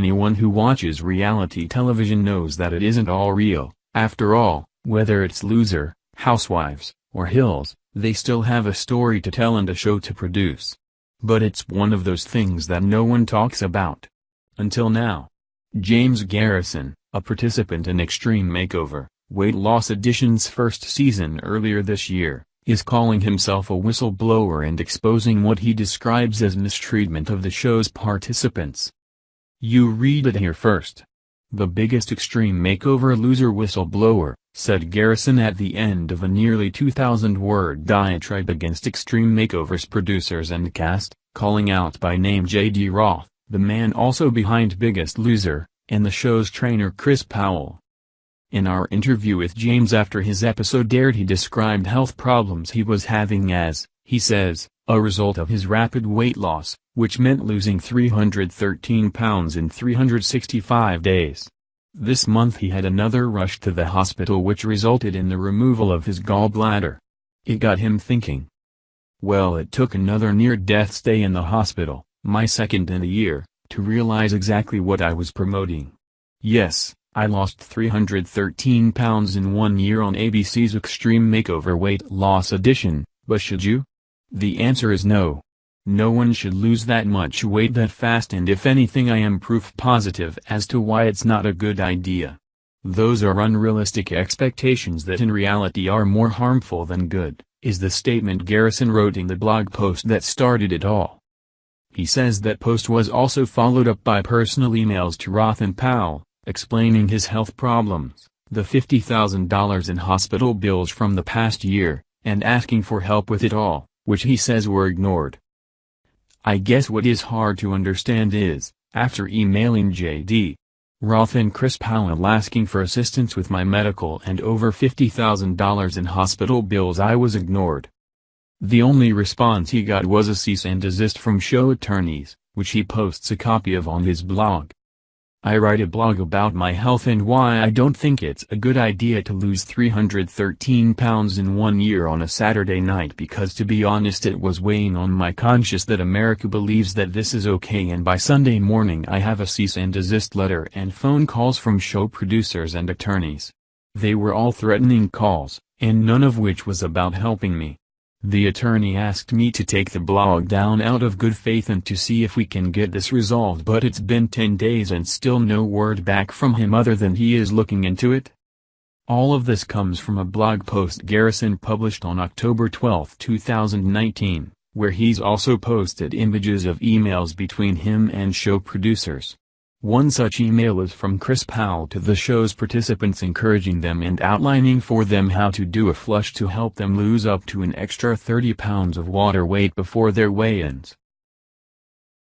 anyone who watches reality television knows that it isn't all real. After all, whether it's Loser, Housewives, or Hills, they still have a story to tell and a show to produce. But it's one of those things that no one talks about. Until now. James Garrison, a participant in Extreme Makeover, Weight Loss Edition's first season earlier this year, is calling himself a whistleblower and exposing what he describes as mistreatment of the show's participants. You read it here first. The biggest Extreme Makeover loser whistleblower, said Garrison at the end of a nearly 2,000-word diatribe against Extreme Makeover's producers and cast, calling out by name JD Roth, the man also behind Biggest Loser, and the show's trainer Chris Powell. In our interview with James after his episode aired, he described health problems he was having as, he says, a result of his rapid weight loss, which meant losing 313 pounds in 365 days. This month he had another rush to the hospital which resulted in the removal of his gallbladder. It got him thinking. Well, it took another near-death stay in the hospital, my second in a year, to realize exactly what I was promoting. Yes, I lost 313 pounds in 1 year on ABC's Extreme Makeover Weight Loss Edition, but should you? The answer is no. No one should lose that much weight that fast, and if anything I am proof positive as to why it's not a good idea. Those are unrealistic expectations that in reality are more harmful than good, is the statement Garrison wrote in the blog post that started it all. He says that post was also followed up by personal emails to Roth and Powell, explaining his health problems, the $50,000 in hospital bills from the past year, and asking for help with it all, which he says were ignored. I guess what is hard to understand is, after emailing JD Roth and Chris Powell asking for assistance with my medical and over $50,000 in hospital bills, I was ignored. The only response he got was a cease and desist from show attorneys, which he posts a copy of on his blog. I write a blog about my health and why I don't think it's a good idea to lose 313 pounds in 1 year on a Saturday night, because to be honest it was weighing on my conscience that America believes that this is okay, and by Sunday morning I have a cease and desist letter and phone calls from show producers and attorneys. They were all threatening calls, and none of which was about helping me. The attorney asked me to take the blog down out of good faith and to see if we can get this resolved, but it's been 10 days and still no word back from him other than he is looking into it. All of this comes from a blog post Garrison published on October 12, 2019, where he's also posted images of emails between him and show producers. One such email is from Chris Powell to the show's participants, encouraging them and outlining for them how to do a flush to help them lose up to an extra 30 pounds of water weight before their weigh-ins.